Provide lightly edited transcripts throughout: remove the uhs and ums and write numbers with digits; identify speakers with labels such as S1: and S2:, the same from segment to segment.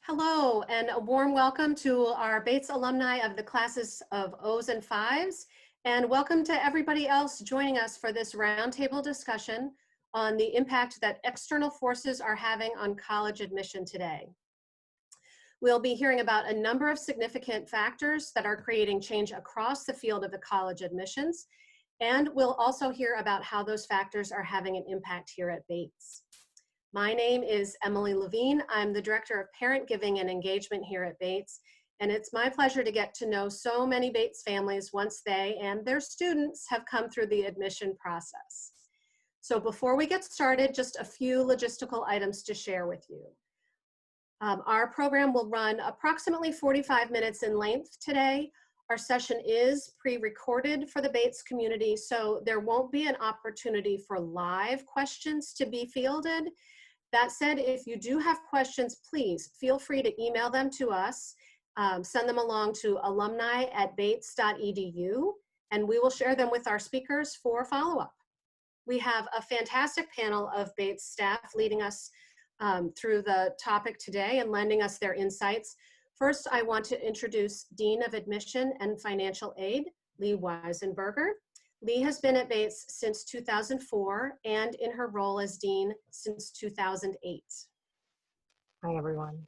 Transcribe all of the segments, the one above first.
S1: Hello, and a warm welcome to our Bates alumni of the classes of O's and Fives, and welcome to everybody else joining us for this roundtable discussion on the impact that external forces are having on college admission today. We'll be hearing about a number of significant factors that are creating change across the field of the college admissions, and we'll also hear about how those factors are having an impact here at Bates. My name is Emily Levine. I'm the Director of Parent Giving and Engagement here at Bates, and it's my pleasure to get to know so many Bates families once they and their students have come through the admission process. So before we get started, just a few logistical items to share with you. Our program will run approximately 45 minutes in length today. Our session is pre-recorded for the Bates community, so there won't be an opportunity for live questions to be fielded. That said, if you do have questions, please feel free to email them to us. Send them along to alumni@bates.edu, and we will share them with our speakers for follow-up. We have a fantastic panel of Bates staff leading us through the topic today and lending us their insights. First, I want to introduce Dean of Admission and Financial Aid, Leigh Weisenburger. Leigh has been at Bates since 2004 and in her role as Dean since 2008.
S2: Hi, everyone.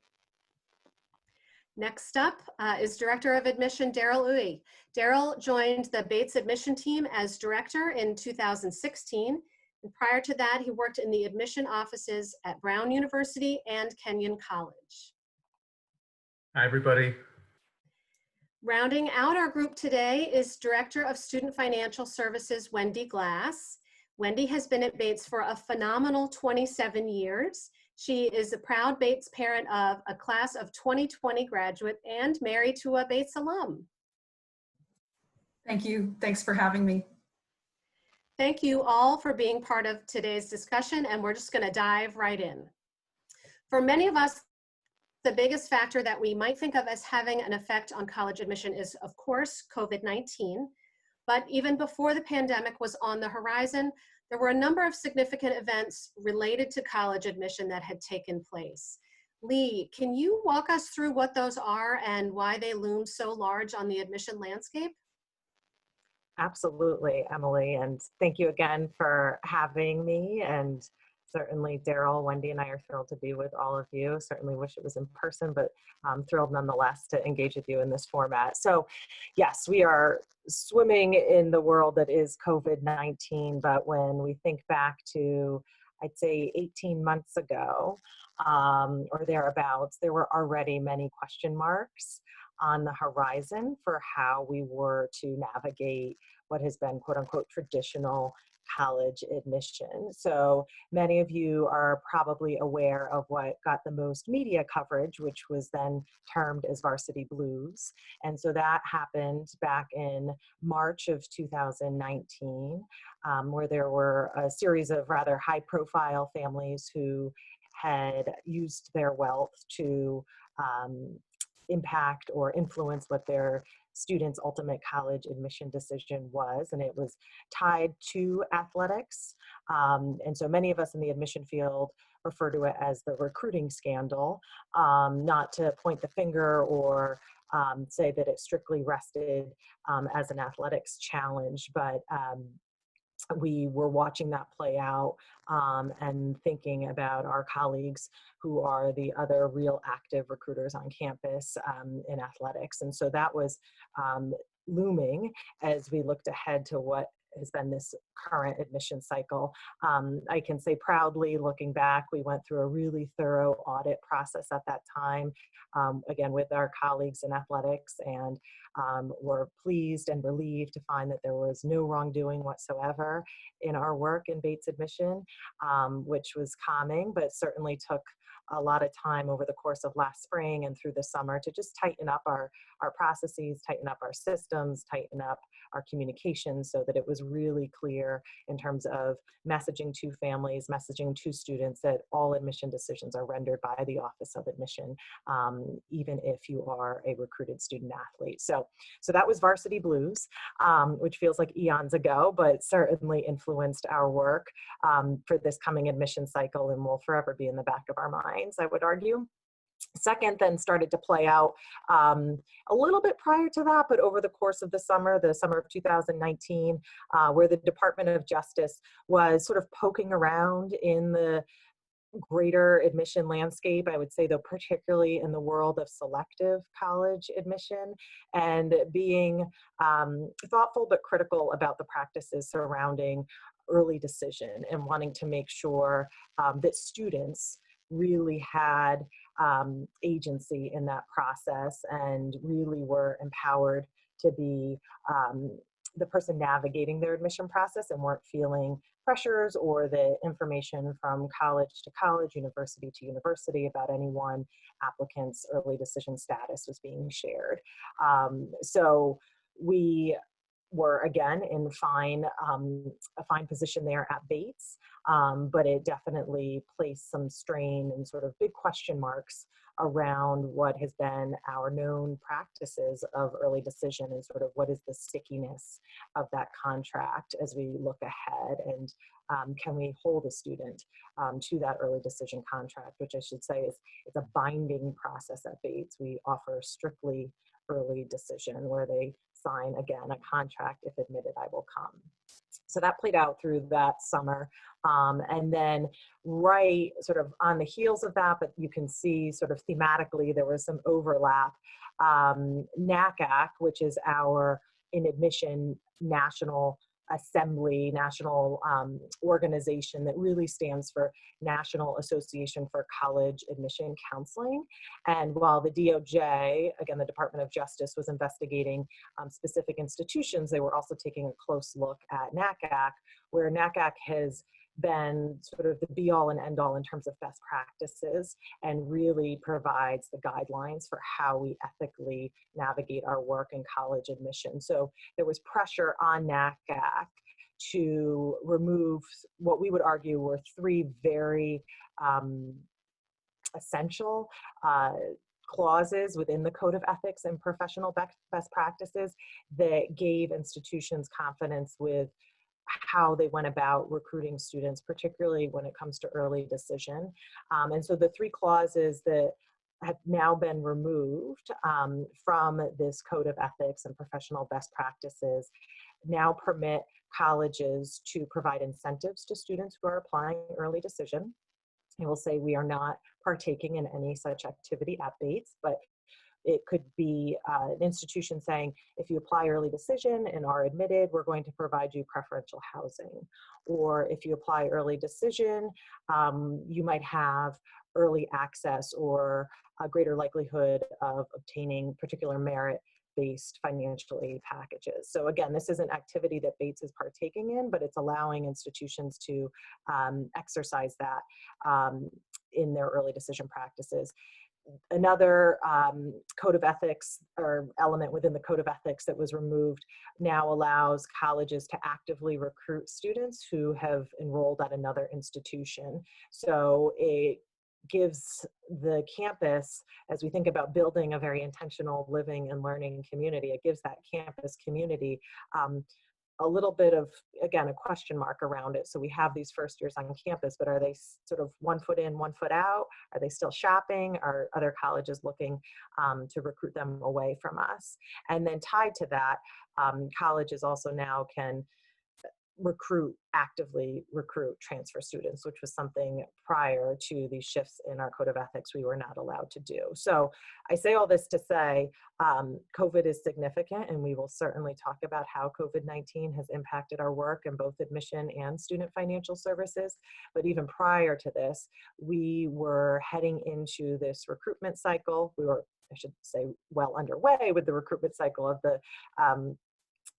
S1: Next up is Director of Admission, Darryl Uy. Darryl joined the Bates admission team as director in 2016. And prior to that, he worked in the admission offices at Brown University and Kenyon College.
S3: Hi, everybody.
S1: Rounding out our group today is Director of Student Financial Services, Wendy Glass. Wendy has been at Bates for a phenomenal 27 years. She is a proud Bates parent of a class of 2020 graduate and married to a Bates alum.
S4: Thank you. Thanks for having me.
S1: Thank you all for being part of today's discussion, and we're just going to dive right in. For many of us, the biggest factor that we might think of as having an effect on college admission is, of course, COVID-19. But even before the pandemic was on the horizon, there were a number of significant events related to college admission that had taken place. Leigh, can you walk us through what those are and why they loom so large on the admission landscape?
S2: Absolutely, Emily, and thank you again for having me. And certainly, Darryl, Wendy, and I are thrilled to be with all of you. Certainly wish it was in person, but I'm thrilled nonetheless to engage with you in this format. So yes, we are swimming in the world that is COVID-19, but when we think back to, I'd say 18 months ago or thereabouts, there were already many question marks on the horizon for how we were to navigate what has been quote unquote traditional college admission. So many of you are probably aware of what got the most media coverage, which was then termed as varsity blues. And so that happened back in March of 2019, where there were a series of rather high profile families who had used their wealth to impact or influence what their students' ultimate college admission decision was, and it was tied to athletics. And so many of us in the admission field refer to it as the recruiting scandal, not to point the finger or say that it strictly rested as an athletics challenge, but we were watching that play out and thinking about our colleagues who are the other real active recruiters on campus in athletics. And so that was looming as we looked ahead to what has been this current admission cycle. I can say proudly, looking back, we went through a really thorough audit process at that time, again, with our colleagues in athletics, and we're pleased and relieved to find that there was no wrongdoing whatsoever in our work in Bates admission, which was calming, but certainly took a lot of time over the course of last spring and through the summer to just tighten up our processes, tighten up our systems, tighten up our communications so that it was really clear in terms of messaging to families, messaging to students that all admission decisions are rendered by the Office of Admission, even if you are a recruited student athlete. So that was Varsity Blues, which feels like eons ago, but certainly influenced our work for this coming admission cycle and will forever be in the back of our minds, I would argue. Second then started to play out a little bit prior to that, but over the course of the summer of 2019, where the Department of Justice was sort of poking around in the greater admission landscape, I would say, though, particularly in the world of selective college admission, and being thoughtful but critical about the practices surrounding early decision and wanting to make sure that students really had agency in that process and really were empowered to be the person navigating their admission process and weren't feeling pressures or the information from college to college, university to university about any one applicant's early decision status was being shared. So we were again in a fine position there at Bates, but it definitely placed some strain and sort of big question marks around what has been our known practices of early decision and sort of what is the stickiness of that contract as we look ahead, and can we hold a student to that early decision contract, which I should say is it's a binding process at Bates. We offer strictly early decision where they sign, again, a contract, if admitted, I will come. So that played out through that summer. And then right sort of on the heels of that, but you can see sort of thematically, there was some overlap. NACAC, which is our in admission national assembly, national organization that really stands for National Association for College Admission Counseling. And while the DOJ, again, the Department of Justice, was investigating specific institutions, they were also taking a close look at NACAC, where NACAC has been sort of the be-all and end-all in terms of best practices and really provides the guidelines for how we ethically navigate our work in college admission. So there was pressure on NACAC to remove what we would argue were three very essential clauses within the Code of Ethics and Professional Best Practices that gave institutions confidence with how they went about recruiting students, particularly when it comes to early decision. And so the three clauses that have now been removed from this Code of Ethics and Professional Best Practices now permit colleges to provide incentives to students who are applying early decision. I will say we are not partaking in any such activity at Bates, but it could be an institution saying, if you apply early decision and are admitted, we're going to provide you preferential housing. Or if you apply early decision, you might have early access or a greater likelihood of obtaining particular merit-based financial aid packages. So again, this is an activity that Bates is partaking in, but it's allowing institutions to exercise that in their early decision practices. Another Code of Ethics or element within the Code of Ethics that was removed now allows colleges to actively recruit students who have enrolled at another institution. So it gives the campus, as we think about building a very intentional living and learning community, it gives that campus community a little bit of, again, a question mark around it. So we have these first years on campus, but are they sort of 1 foot in, 1 foot out? Are they still shopping? Are other colleges looking to recruit them away from us? And then tied to that, colleges also now can actively recruit transfer students, which was something prior to these shifts in our Code of Ethics we were not allowed to do. So I say all this to say COVID is significant, and we will certainly talk about how COVID-19 has impacted our work in both admission and student financial services. But even prior to this, we were heading into this recruitment cycle. We were, I should say, well underway with the recruitment cycle of the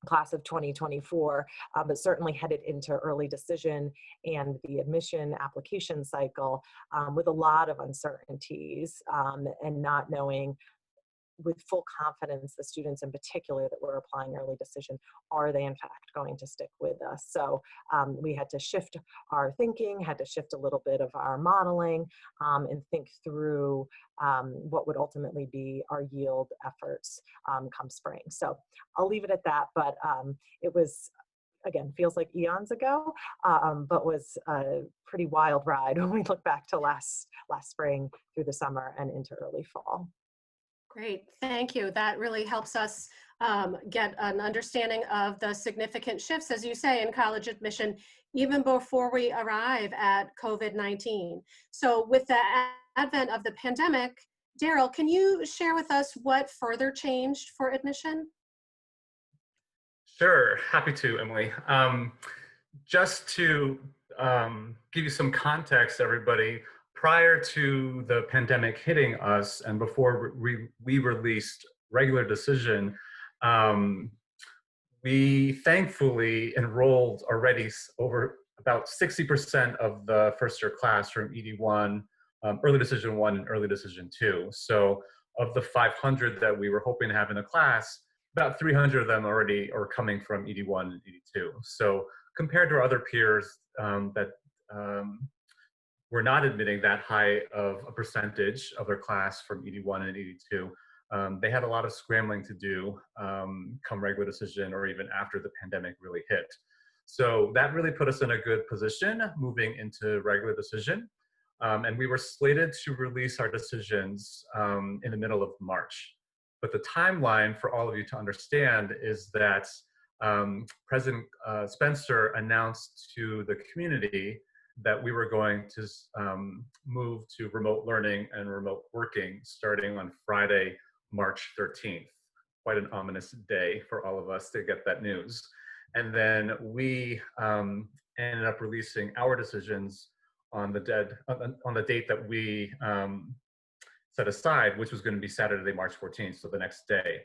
S2: class of 2024, but certainly headed into early decision and the admission application cycle with a lot of uncertainties and not knowing with full confidence the students in particular that were applying early decision, are they in fact going to stick with us? So we had to shift our thinking, had to shift a little bit of our modeling and think through what would ultimately be our yield efforts come spring. So I'll leave it at that, but it was again, feels like eons ago, but was a pretty wild ride when we look back to last spring through the summer and into early fall.
S1: Great, thank you. That really helps us get an understanding of the significant shifts, as you say, in college admission, even before we arrive at COVID-19. So with the advent of the pandemic, Darryl, can you share with us what further changed for admission?
S3: Sure, happy to, Emily. Just to give you some context, everybody, prior to the pandemic hitting us and before we released regular decision, we thankfully enrolled already over about 60% of the first year class from ED1, early decision 1 and early decision 2. So of the 500 that we were hoping to have in the class, about 300 of them already are coming from ED1 and ED2. So compared to our other peers that were not admitting that high of a percentage of their class from ED1 and ED2, they had a lot of scrambling to do come regular decision or even after the pandemic really hit. So that really put us in a good position moving into regular decision. And we were slated to release our decisions in the middle of March. But the timeline for all of you to understand is that President Spencer announced to the community that we were going to move to remote learning and remote working starting on Friday, March 13th. Quite an ominous day for all of us to get that news. And then we ended up releasing our decisions on the date that we set aside, which was going to be Saturday, March 14th, so the next day.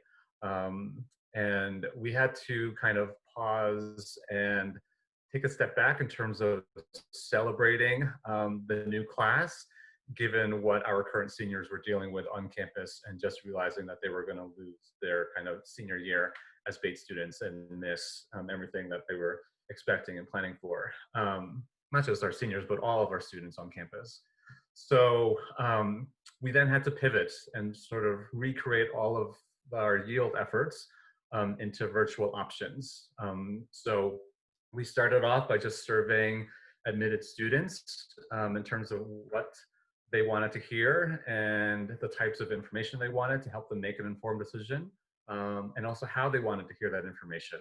S3: And we had to kind of pause and take a step back in terms of celebrating the new class, given what our current seniors were dealing with on campus and just realizing that they were going to lose their kind of senior year as Bates students and miss everything that they were expecting and planning for. Not just our seniors, but all of our students on campus. So we then had to pivot and sort of recreate all of our yield efforts into virtual options. So we started off by just surveying admitted students in terms of what they wanted to hear and the types of information they wanted to help them make an informed decision, and also how they wanted to hear that information.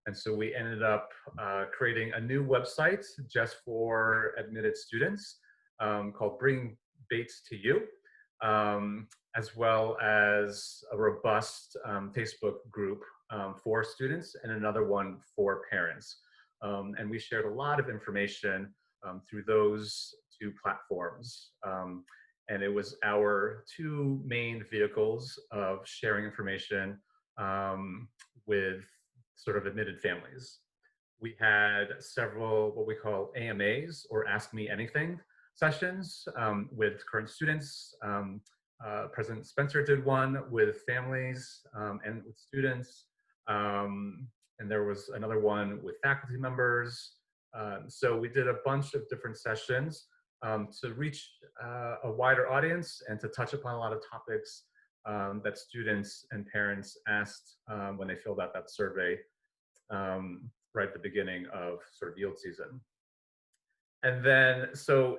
S3: And so we ended up creating a new website just for admitted students called Bring Bates to You, as well as a robust Facebook group for students and another one for parents. And we shared a lot of information through those two platforms. And it was our two main vehicles of sharing information with sort of admitted families. We had several what we call AMAs, or Ask Me Anything sessions with current students. President Spencer did one with families and with students. And there was another one with faculty members. So we did a bunch of different sessions to reach a wider audience and to touch upon a lot of topics that students and parents asked when they filled out that survey right at the beginning of sort of yield season. And then, so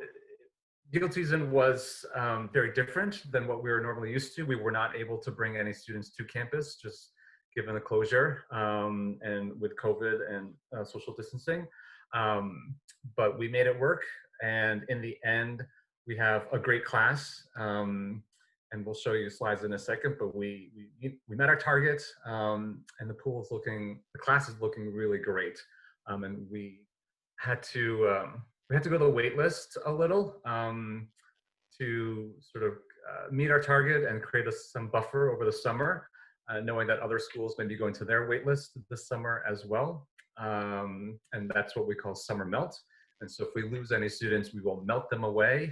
S3: yield season was very different than what we were normally used to. We were not able to bring any students to campus, just given the closure and with COVID and social distancing. But we made it work. And in the end, we have a great class. And we'll show you slides in a second, but we met our target, and the class is looking really great. And we had to go to the wait list a little to sort of meet our target and create some buffer over the summer, knowing that other schools may be going to their wait list this summer as well. And that's what we call summer melt. And so if we lose any students, we will melt them away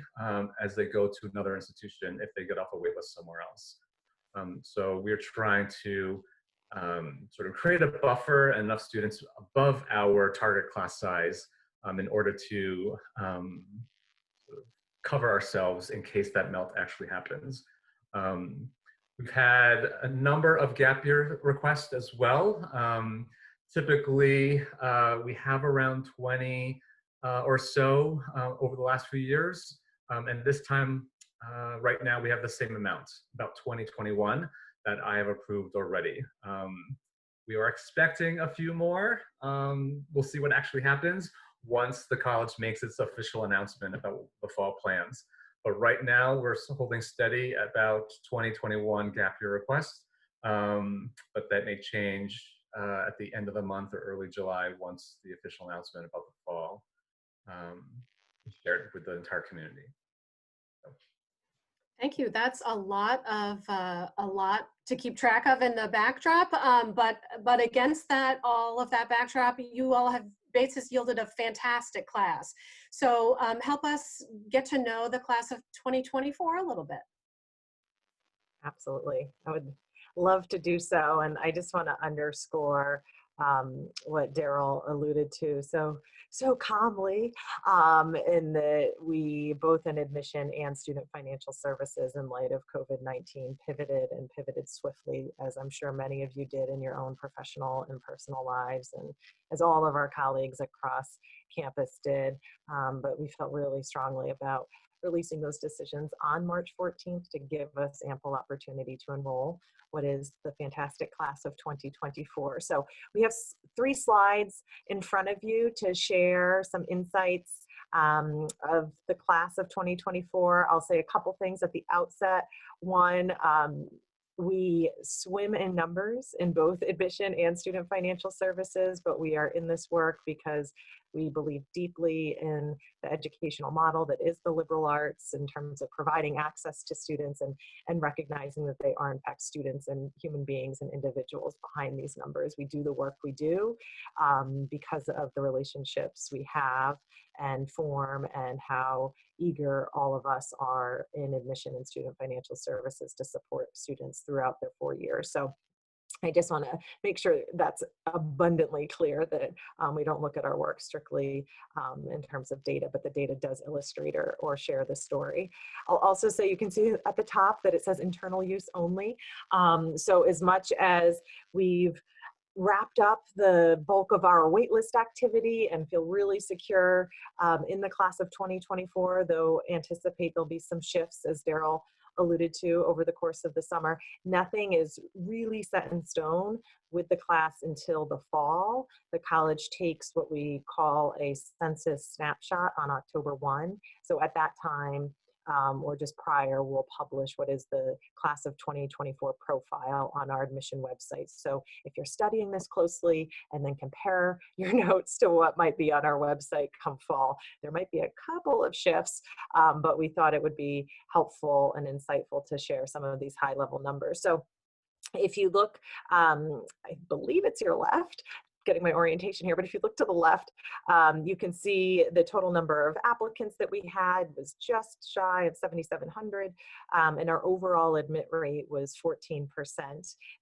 S3: as they go to another institution if they get off a wait list somewhere else. So we're trying to sort of create a buffer and enough students above our target class size in order to sort of cover ourselves in case that melt actually happens. We've had a number of gap year requests as well. Typically, we have around 20 or so over the last few years. And this time, right now, we have the same amount, about 21 that I have approved already. We are expecting a few more. We'll see what actually happens once the college makes its official announcement about the fall plans. But right now, we're holding steady at about 2021 gap year requests. But that may change at the end of the month or early July once the official announcement about the fall is shared with the entire community.
S1: Thank you. That's a lot to keep track of in the backdrop. But against that, all of that backdrop, you all have, Bates has yielded a fantastic class. So help us get to know the class of 2024 a little bit.
S2: Absolutely. I would love to do so. And I just want to underscore what Darryl alluded to so calmly, in that we, both in admission and student financial services, in light of COVID-19, pivoted swiftly, as I'm sure many of you did in your own professional and personal lives, and as all of our colleagues across campus did. But we felt really strongly about releasing those decisions on March 14th to give us ample opportunity to enroll what is the fantastic class of 2024. So we have 3 slides in front of you to share some insights of the class of 2024. I'll say a couple things at the outset. One, we swim in numbers in both admission and student financial services, but we are in this work because we believe deeply in the educational model that is the liberal arts, in terms of providing access to students and recognizing that they are in fact students and human beings and individuals behind these numbers. We do the work we do because of the relationships we have and form, and how eager all of us are in admission and student financial services to support students throughout their 4 years. So I just want to make sure that's abundantly clear, that we don't look at our work strictly in terms of data, but the data does illustrate or share the story. I'll also say, you can see at the top that it says internal use only. So as much as we've wrapped up the bulk of our waitlist activity and feel really secure in the class of 2024, though anticipate there'll be some shifts, as Darryl alluded to, over the course of the summer. Nothing is really set in stone with the class until the fall. The college takes what we call a census snapshot on October 1. So at that time, or just prior, we'll publish what is the class of 2024 profile on our admission website. So if you're studying this closely and then compare your notes to what might be on our website come fall, there might be a couple of shifts, but we thought it would be helpful and insightful to share some of these high-level numbers. So if you look, I believe it's your left, getting my orientation here, but if you look to the left, you can see the total number of applicants that we had was just shy of 7,700, and our overall admit rate was 14%.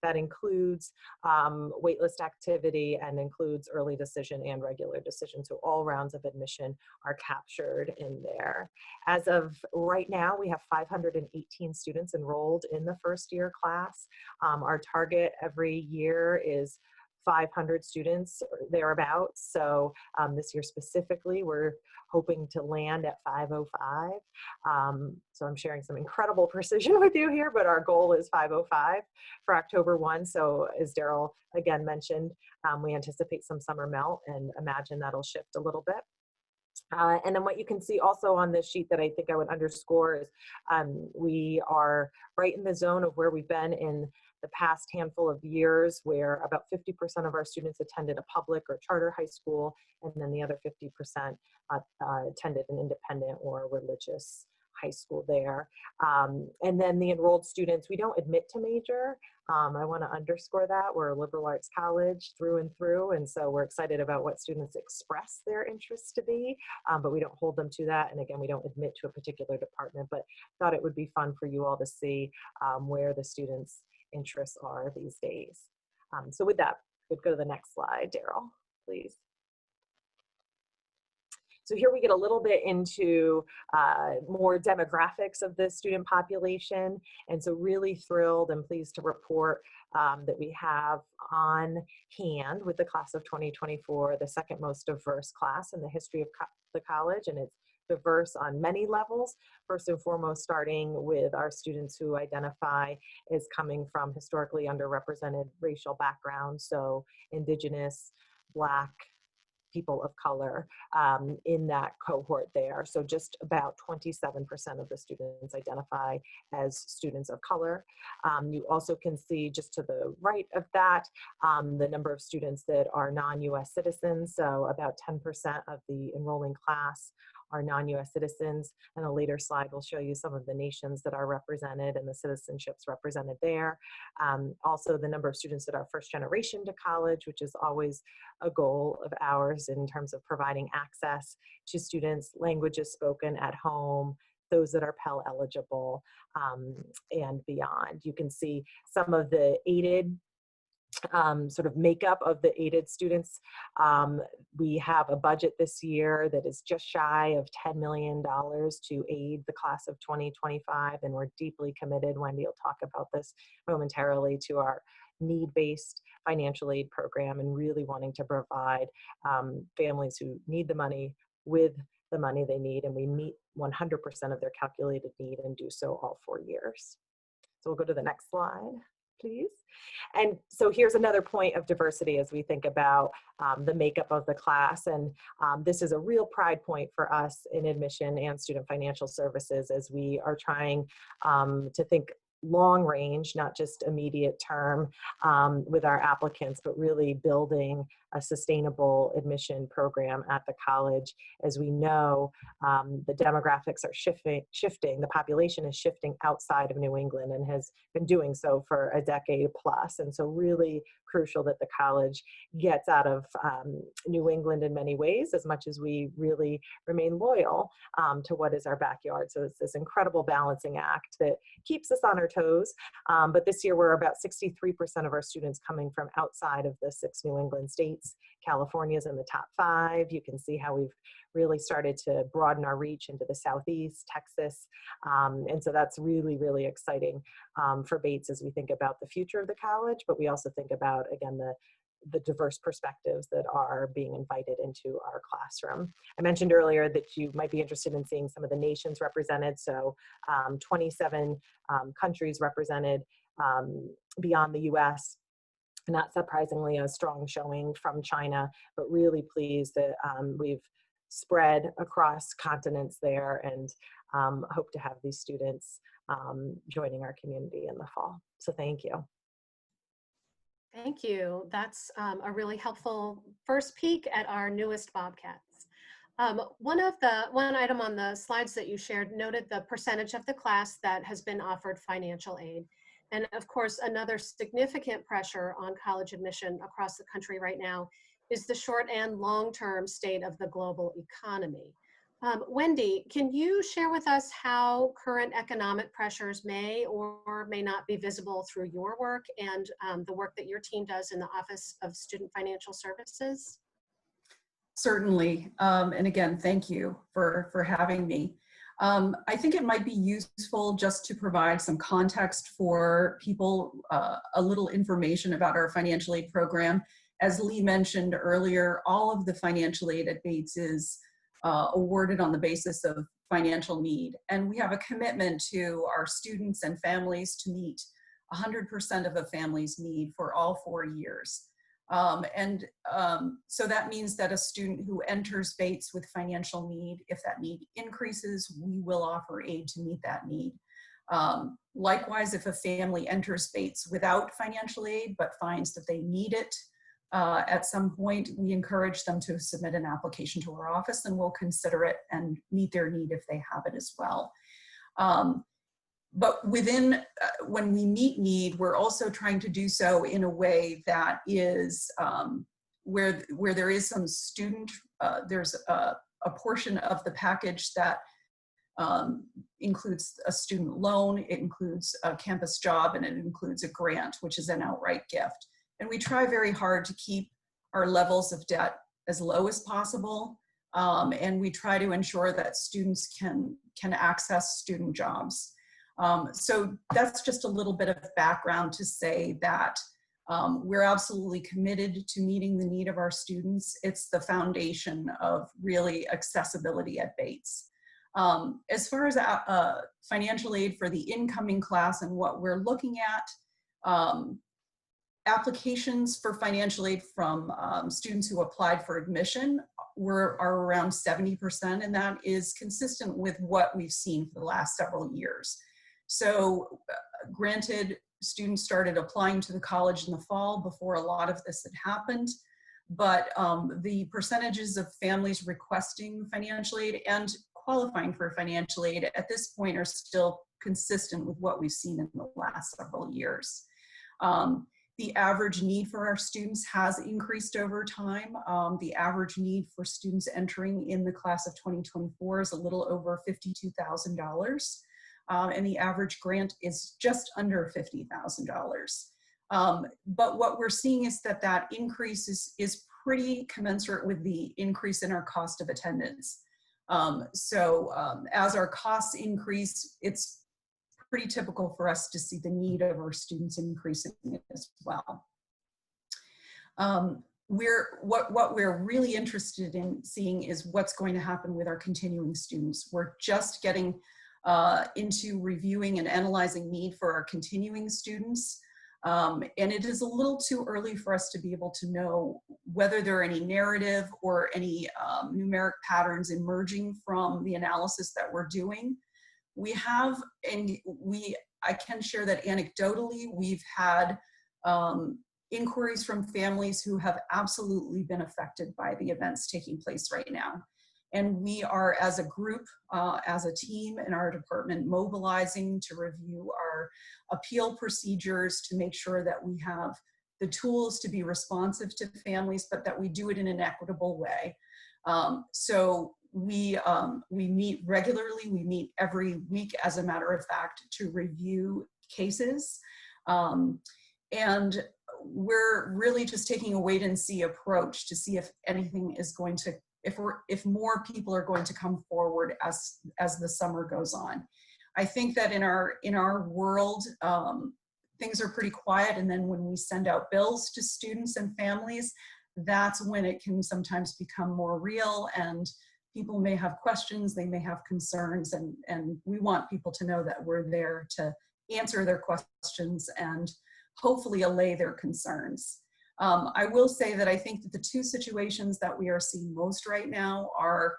S2: That includes waitlist activity and includes early decision and regular decision, so all rounds of admission are captured in there. As of right now, we have 518 students enrolled in the first year class. Our target every year is 500 students or thereabouts. So this year specifically, we're hoping to land at 505. So I'm sharing some incredible precision with you here, but our goal is 505 for October 1. So as Darryl again mentioned, we anticipate some summer melt and imagine that'll shift a little bit. And then what you can see also on this sheet that I think I would underscore is we are right in the zone of where we've been in the past handful of years, where about 50% of our students attended a public or charter high school, and then the other 50% attended an independent or religious high school there. And then the enrolled students, we don't admit to major. I want to underscore that. We're a liberal arts college through and through, and so we're excited about what students express their interests to be, but we don't hold them to that. And again, we don't admit to a particular department, but thought it would be fun for you all to see where the students' interests are these days. So with that, we'd go to the next slide, Darryl, please. So here we get a little bit into more demographics of the student population. And so really thrilled and pleased to report that we have on hand with the class of 2024, the second most diverse class in the history of the college. And it's diverse on many levels. First and foremost, starting with our students who identify as coming from historically underrepresented racial backgrounds, so Indigenous, Black, people of color in that cohort there. So just about 27% of the students identify as students of color. You also can see just to the right of that, the number of students that are non-US citizens. So about 10% of the enrolling class are non-US citizens. And a later slide will show you some of the nations that are represented and the citizenships represented there. Also the number of students that are first generation to college, which is always a goal of ours in terms of providing access to students, languages spoken at home, those that are Pell eligible, and beyond. You can see some of the aided sort of makeup of the aided students. We have a budget this year that is just shy of $10 million to aid the class of 2025, and we're deeply committed, Wendy will talk about this momentarily, to our need-based financial aid program and really wanting to provide families who need the money with the money they need, and we meet 100% of their calculated need and do so all 4 years. So we'll go to the next slide, please. And so here's another point of diversity as we think about the makeup of the class. And this is a real pride point for us in admission and student financial services as we are trying to think long range, not just immediate term with our applicants, but really building a sustainable admission program at the college. As we know, the demographics are shifting, the population is shifting outside of New England and has been doing so for a decade plus. And so really crucial that the college gets out of New England in many ways, as much as we really remain loyal to what is our backyard. So it's this incredible balancing act that keeps us on our toes. But this year we're about 63% of our students coming from outside of the 6 New England states. California's in the top 5. You can see how we've really started to broaden our reach into the Southeast, Texas. And so that's really, really exciting for Bates as we think about the future of the college, but we also think about, again, the diverse perspectives that are being invited into our classroom. I mentioned earlier that you might be interested in seeing some of the nations represented. So 27 countries represented beyond the US. Not surprisingly, a strong showing from China, but really pleased that we've spread across continents there and hope to have these students joining our community in the fall. So thank you.
S1: Thank you. That's a really helpful first peek at our newest Bobcats. One item on the slides that you shared noted the percentage of the class that has been offered financial aid. And of course, another significant pressure on college admission across the country right now is the short and long-term state of the global economy. Wendy, can you share with us how current economic pressures may or may not be visible through your work and the work that your team does in the Office of Student Financial Services?
S4: Certainly, and again, thank you for having me. I think it might be useful just to provide some context for people, a little information about our financial aid program. As Leigh mentioned earlier, all of the financial aid at Bates is awarded on the basis of financial need. And we have a commitment to our students and families to meet 100% of a family's need for all 4 years. So that means that a student who enters Bates with financial need, if that need increases, we will offer aid to meet that need. Likewise, if a family enters Bates without financial aid but finds that they need it at some point, we encourage them to submit an application to our office and we'll consider it and meet their need if they have it as well. But within, when we meet need, we're also trying to do so in a way that is where there is some student, there's a portion of the package that includes a student loan, it includes a campus job, and it includes a grant, which is an outright gift. And we try very hard to keep our levels of debt as low as possible. and we try to ensure that students can access student jobs. So that's just a little bit of background to say that we're absolutely committed to meeting the need of our students. It's the foundation of really accessibility at Bates. As far as financial aid for the incoming class and what we're looking at, applications for financial aid from students who applied for admission are around 70%, and that is consistent with what we've seen for the last several years. So granted, students started applying to the college in the fall before a lot of this had happened, but the percentages of families requesting financial aid and qualifying for financial aid at this point are still consistent with what we've seen in the last several years. The average need for our students has increased over time. The average need for students entering in the class of 2024 is a little over $52,000. And the average grant is just under $50,000. But what we're seeing is that that increase is pretty commensurate with the increase in our cost of attendance. As our costs increase, it's pretty typical for us to see the need of our students increasing as well. What we're really interested in seeing is what's going to happen with our continuing students. We're just getting into reviewing and analyzing need for our continuing students. And it is a little too early for us to be able to know whether there are any narrative or any numeric patterns emerging from the analysis that we're doing. We have, and I can share that anecdotally, we've had inquiries from families who have absolutely been affected by the events taking place right now. And we are, as a group, as a team in our department, mobilizing to review our appeal procedures to make sure that we have the tools to be responsive to families, but that we do it in an equitable way. So we meet regularly. We meet every week, as a matter of fact, to review cases. And we're really just taking a wait and see approach to see if anything is going to, if more people are going to come forward as the summer goes on. I think that in our world, things are pretty quiet, and then when we send out bills to students and families, that's when it can sometimes become more real, and people may have questions, they may have concerns, and we want people to know that we're there to answer their questions and hopefully allay their concerns. I will say that I think that the two situations that we are seeing most right now are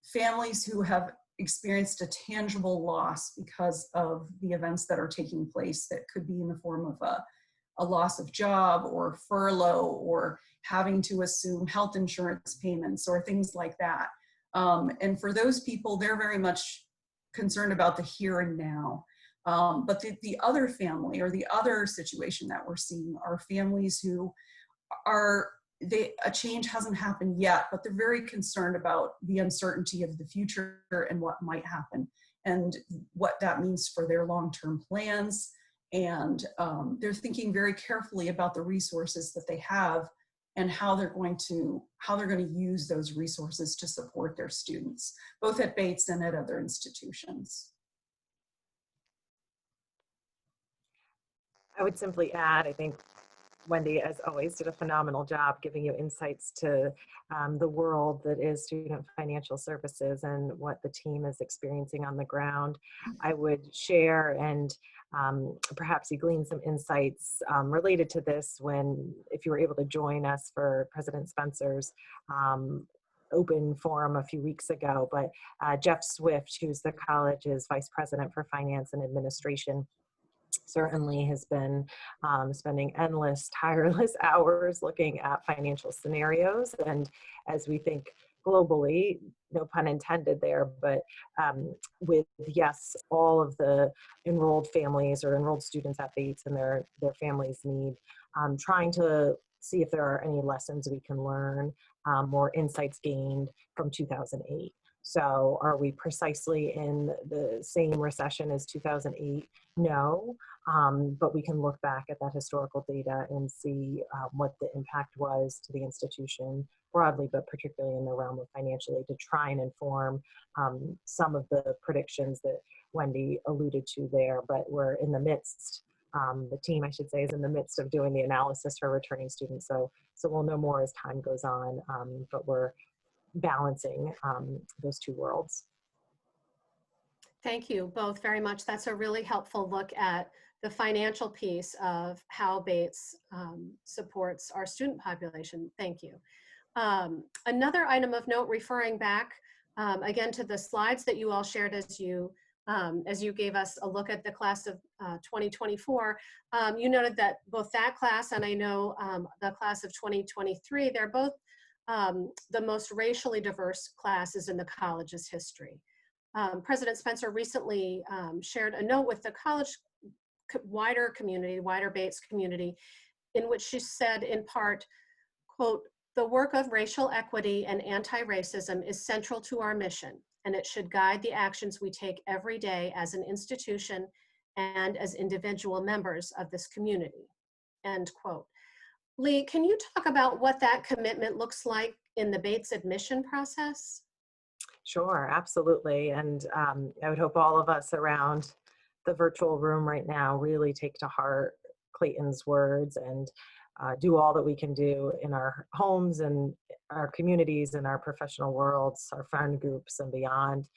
S4: families who have experienced a tangible loss because of the events that are taking place, that could be in the form of a loss of job or furlough or having to assume health insurance payments or things like that. And for those people, they're very much concerned about the here and now. But the other family or the other situation that we're seeing are families who a change hasn't happened yet, but they're very concerned about the uncertainty of the future and what might happen and what that means for their long-term plans. And they're thinking very carefully about the resources that they have and how they're going to use those resources to support their students, both at Bates and at other institutions.
S2: I would simply add, I think Wendy, as always, did a phenomenal job giving you insights to the world that is student financial services and what the team is experiencing on the ground. I would share and perhaps you glean some insights related to this if you were able to join us for President Spencer's open forum a few weeks ago. But Jeff Swift, who's the college's vice president for finance and administration, certainly has been spending endless, tireless hours looking at financial scenarios. And as we think globally, no pun intended there, but with, yes, all of the enrolled families or enrolled students at Bates and their families' need, trying to see if there are any lessons we can learn, more insights gained from 2008. So are we precisely in the same recession as 2008? No, but we can look back at that historical data and see what the impact was to the institution broadly, but particularly in the realm of financial aid, to try and inform some of the predictions that Wendy alluded to there. But we're in the midst, the team, I should say, is in the midst of doing the analysis for returning students. So we'll know more as time goes on, but we're balancing those two worlds.
S1: Thank you both very much. That's a really helpful look at the financial piece of how Bates supports our student population. Thank you. Another item of note, referring back again to the slides that you all shared as you gave us a look at the class of 2024, you noted that both that class and I know the class of 2023, they're both the most racially diverse classes in the college's history. President Spencer recently shared a note with the college wider Bates community, in which she said in part, quote, "The work of racial equity and anti-racism is central to our mission, and it should guide the actions we take every day as an institution and as individual members of this community," end quote. Leigh, can you talk about what that commitment looks like in the Bates admission process?
S2: Sure, absolutely. And I would hope all of us around the virtual room right now really take to heart Clayton's words and do all that we can do in our homes and our communities and our professional worlds, our friend groups and beyond,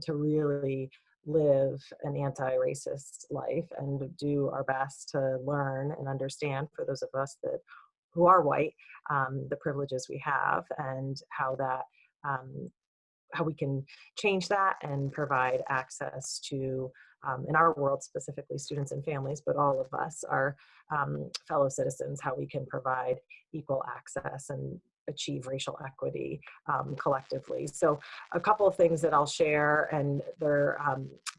S2: to really live an anti-racist life and do our best to learn and understand, for those of us who are white, the privileges we have and how we can change that and provide access to, in our world specifically, students and families, but all of us, our fellow citizens, how we can provide equal access and achieve racial equity collectively. So a couple of things that I'll share, and they're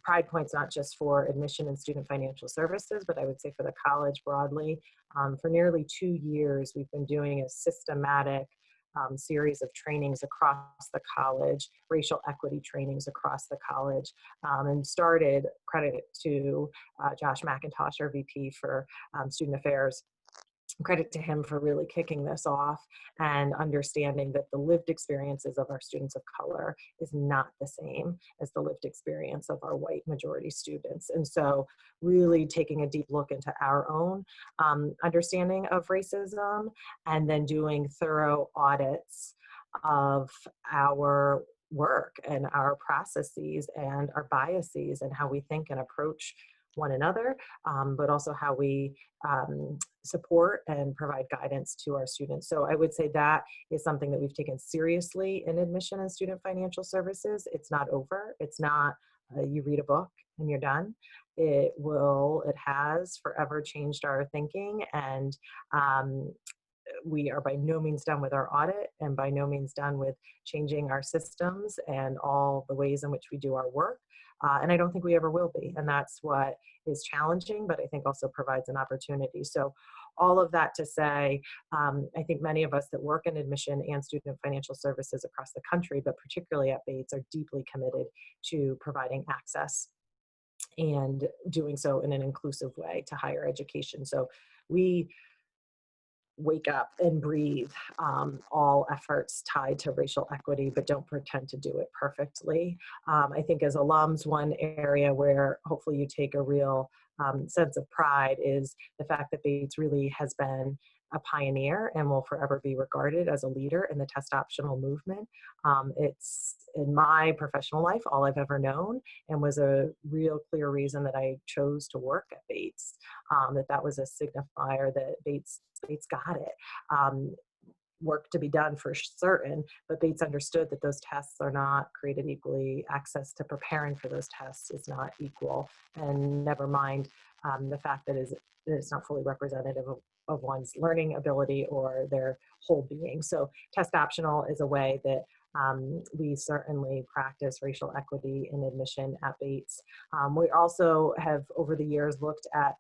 S2: pride points, not just for admission and student financial services, but I would say for the college broadly. For nearly 2 years, we've been doing a systematic series of trainings across the college, racial equity trainings across the college, and started, credit to Josh McIntosh, our VP for Student Affairs, credit to him for really kicking this off and understanding that the lived experiences of our students of color is not the same as the lived experience of our white majority students. And so really taking a deep look into our own understanding of racism and then doing thorough audits of our work and our processes and our biases and how we think and approach one another, but also how we support and provide guidance to our students. So I would say that is something that we've taken seriously in admission and student financial services. It's not over. It's not you read a book and you're done. It has forever changed our thinking, and we are by no means done with our audit and by no means done with changing our systems and all the ways in which we do our work. And I don't think we ever will be. And that's what is challenging, but I think also provides an opportunity. So all of that to say, I think many of us that work in admission and student financial services across the country, but particularly at Bates, are deeply committed to providing access and doing so in an inclusive way to higher education. So we wake up and breathe all efforts tied to racial equity, but don't pretend to do it perfectly. I think as alums, one area where hopefully you take a real sense of pride is the fact that Bates really has been a pioneer and will forever be regarded as a leader in the test optional movement. It's in my professional life all I've ever known, and was a real clear reason that I chose to work at Bates, that was a signifier that Bates got it. Work to be done for certain, but Bates understood that those tests are not created equally. Access to preparing for those tests is not equal, and never mind the fact that it's not fully representative of one's learning ability or their whole being. So test optional is a way that we certainly practice racial equity in admission at Bates. We also have over the years looked at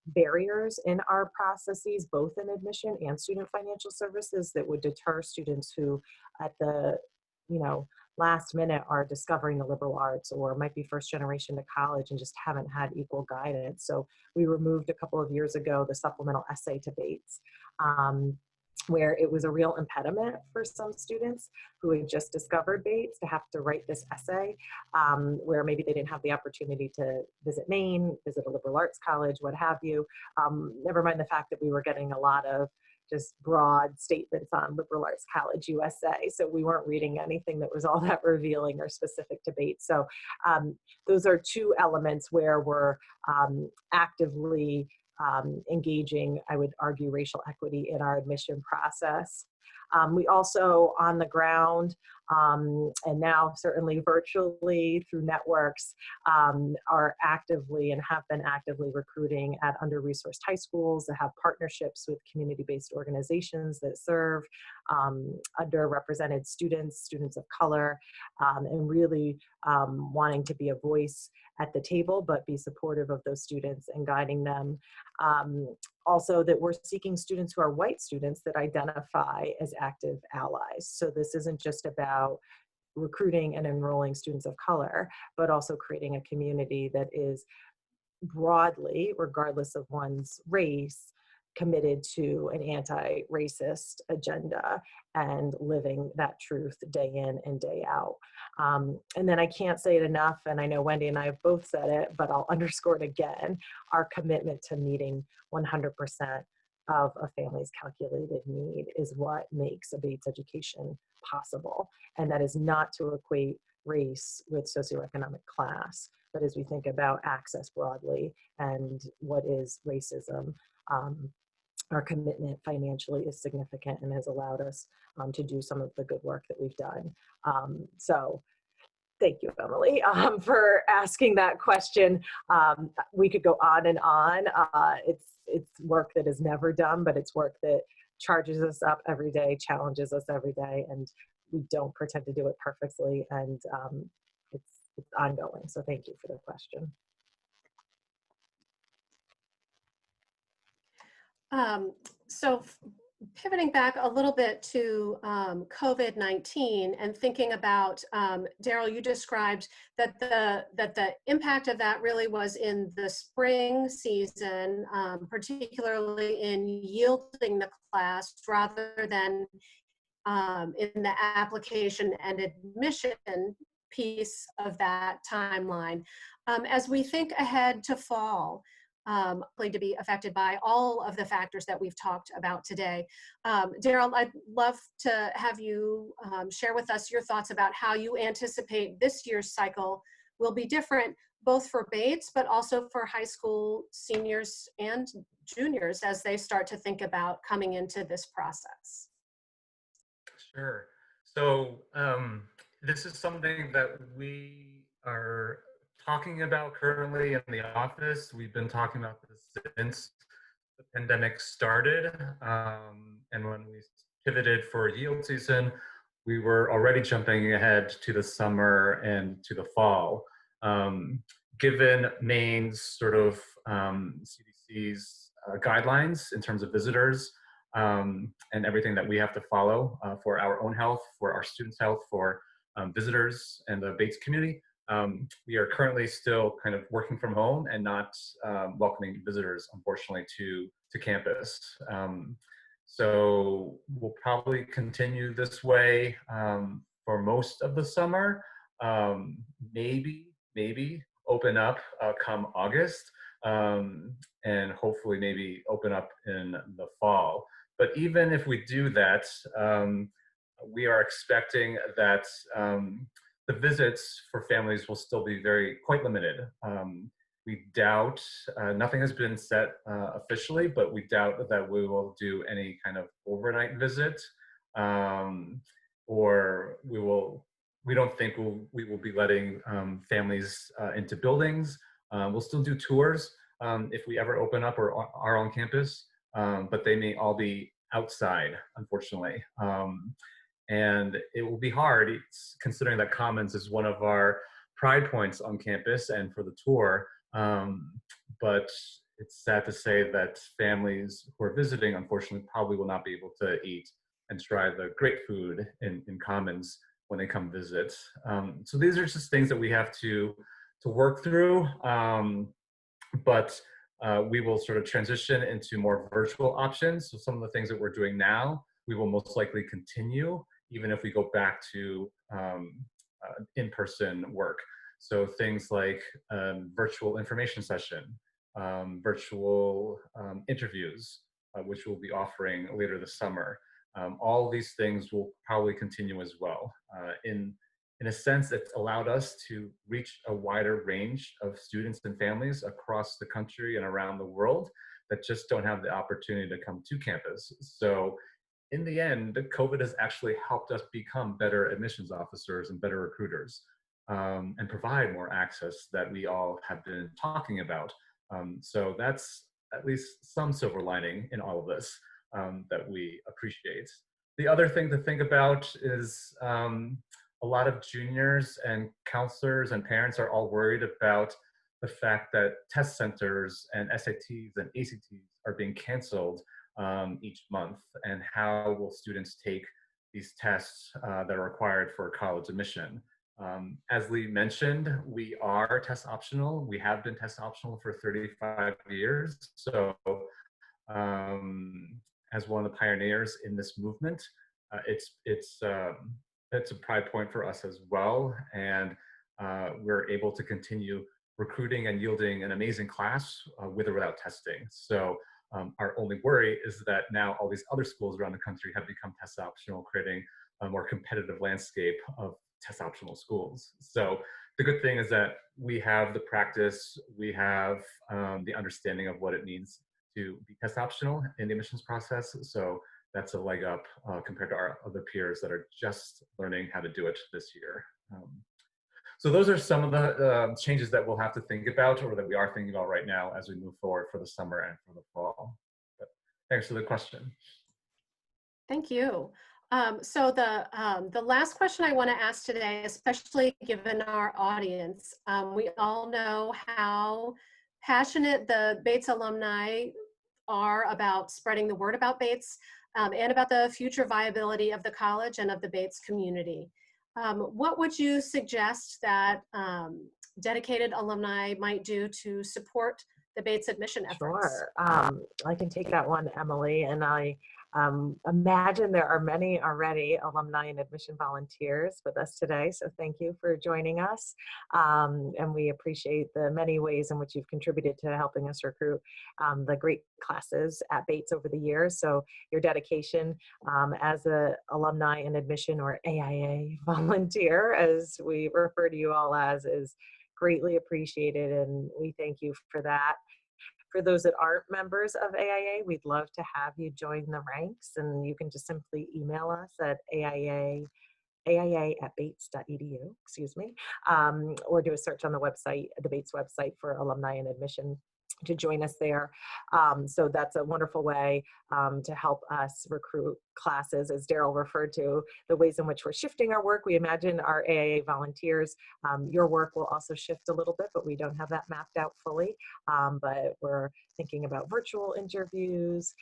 S2: barriers in our processes, both in admission and student financial services, that would deter students who at the last minute are discovering the liberal arts or might be first generation to college and just haven't had equal guidance. So we removed a couple of years ago the supplemental essay debates, where it was a real impediment for some students who had just discovered Bates to have to write this essay, where maybe they didn't have the opportunity to visit Maine, visit a liberal arts college, what have you. Never mind the fact that we were getting a lot of just broad statements on liberal arts college USA. So we weren't reading anything that was all that revealing or specific to Bates. So those are two elements where we're actively engaging, I would argue, racial equity in our admission process. We also, on the ground, and now certainly virtually through networks, are actively and have been actively recruiting at under-resourced high schools that have partnerships with community-based organizations that serve underrepresented students, students of color, and really wanting to be a voice at the table, but be supportive of those students and guiding them. Also, that we're seeking students who are white students that identify as active allies. So this isn't just about recruiting and enrolling students of color, but also creating a community that is broadly, regardless of one's race, committed to an anti-racist agenda and living that truth day in and day out. And then I can't say it enough, and I know Wendy and I have both said it, but I'll underscore it again, our commitment to meeting 100% of a family's calculated need is what makes a Bates education possible. And that is not to equate race with socioeconomic class, but as we think about access broadly and what is racism, our commitment financially is significant and has allowed us to do some of the good work that we've done. So thank you, Emily, for asking that question. We could go on and on. It's work that is never done, but it's work that charges us up every day, challenges us every day, and we don't pretend to do it perfectly, and it's ongoing. So thank you for the question.
S1: So pivoting back a little bit to COVID-19 and thinking about, Darryl, you described that the impact of that really was in the spring season, particularly in yielding the class rather than in the application and admission piece of that timeline. As we think ahead to fall, likely to be affected by all of the factors that we've talked about today. Darryl, I'd love to have you share with us your thoughts about how you anticipate this year's cycle will be different, both for Bates, but also for high school seniors and juniors as they start to think about coming into this process.
S3: Sure. So this is something that we are talking about currently in the office. We've been talking about this since the pandemic started. And when we pivoted for yield season, we were already jumping ahead to the summer and to the fall. Given Maine's sort of CDC's guidelines in terms of visitors and everything that we have to follow for our own health, for our students' health, for visitors and the Bates community, we are currently still kind of working from home and not welcoming visitors, unfortunately, to campus. So we'll probably continue this way for most of the summer. Maybe open up come August, and hopefully maybe open up in the fall. But even if we do that, we are expecting that the visits for families will still be quite limited. We doubt, nothing has been set officially, but we doubt that we will do any kind of overnight visit, or we don't think we will be letting families into buildings. We'll still do tours if we ever open up or are on campus, but they may all be outside, unfortunately. And it will be hard, considering that Commons is one of our pride points on campus and for the tour. But it's sad to say that families who are visiting, unfortunately, probably will not be able to eat and try the great food in Commons when they come visit. So these are just things that we have to work through, but we will sort of transition into more virtual options. So some of the things that we're doing now, we will most likely continue, even if we go back to in-person work. So things like virtual information session, virtual interviews, which we'll be offering later this summer. All of these things will probably continue as well. In a sense, it's allowed us to reach a wider range of students and families across the country and around the world that just don't have the opportunity to come to campus. So in the end, COVID has actually helped us become better admissions officers and better recruiters, and provide more access that we all have been talking about. So that's at least some silver lining in all of this that we appreciate. The other thing to think about is a lot of juniors and counselors and parents are all worried about the fact that test centers and SATs and ACTs are being canceled each month, and how will students take these tests that are required for college admission. As Leigh mentioned, we are test optional. We have been test optional for 35 years. So as one of the pioneers in this movement, it's a pride point for us as well. And we're able to continue recruiting and yielding an amazing class with or without testing. So our only worry is that now all these other schools around the country have become test optional, creating a more competitive landscape of test optional schools. So the good thing is that we have the practice, we have the understanding of what it means to be test optional in the admissions process. So that's a leg up compared to our other peers that are just learning how to do it this year. So those are some of the changes that we'll have to think about, or that we are thinking about right now as we move forward for the summer and for the fall. But thanks for the question.
S1: Thank you. So the last question I want to ask today, especially given our audience, we all know how passionate the Bates alumni are about spreading the word about Bates and about the future viability of the college and of the Bates community. What would you suggest that dedicated alumni might do to support the Bates admission efforts?
S2: Sure. I can take that one, Emily, and I imagine there are many already alumni and admission volunteers with us today, so thank you for joining us, and we appreciate the many ways in which you've contributed to helping us recruit the great classes at Bates over the years. So your dedication as an alumni and admission, or AIA volunteer, as we refer to you all as, is greatly appreciated, and we thank you for that. For those that aren't members of AIA, we'd love to have you join the ranks, and you can just simply email us at aia@bates.edu, excuse me, or do a search on the website, the Bates website, for alumni and admission to join us there. So that's a wonderful way to help us recruit classes. As Darryl referred to, the ways in which we're shifting our work, we imagine our AIA volunteers, your work will also shift a little bit, but we don't have that mapped out fully. But we're thinking about virtual interviews,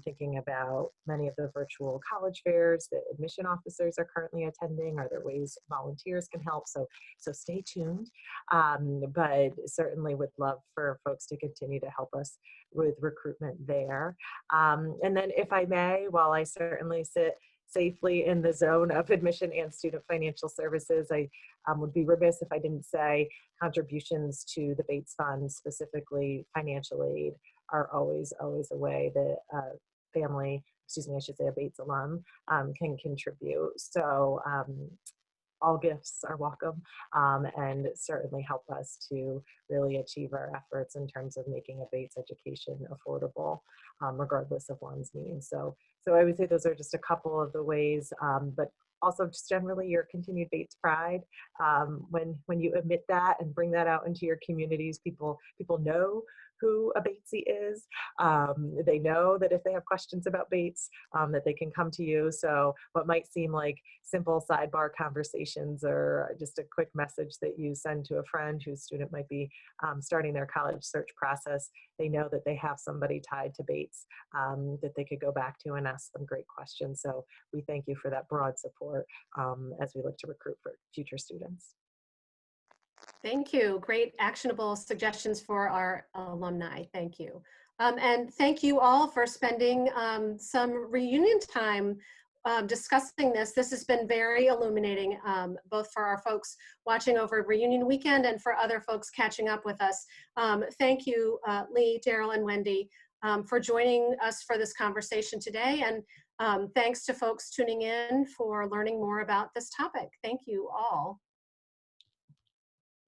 S2: thinking about many of the virtual college fairs that admission officers are currently attending. Are there ways volunteers can help? So stay tuned, but certainly would love for folks to continue to help us with recruitment there. And then, if I may, while I certainly sit safely in the zone of admission and student financial services, I would be remiss if I didn't say contributions to the Bates Fund, specifically financial aid, are always a way that a Bates alum can contribute. So all gifts are welcome, and certainly help us to really achieve our efforts in terms of making a Bates education affordable, regardless of one's means. So I would say those are just a couple of the ways, but also just generally your continued Bates pride. When you admit that and bring that out into your communities, people know who a Batesy is. They know that if they have questions about Bates, that they can come to you. So what might seem like simple sidebar conversations or just a quick message that you send to a friend whose student might be starting their college search process, they know that they have somebody tied to Bates that they could go back to and ask some great questions. So we thank you for that broad support as we look to recruit for future students.
S1: Thank you. Great actionable suggestions for our alumni. Thank you. And thank you all for spending some reunion time discussing this. This has been very illuminating, both for our folks watching over reunion weekend and for other folks catching up with us. Thank you, Leigh, Darryl, and Wendy, for joining us for this conversation today. And thanks to folks tuning in for learning more about this topic. Thank you all.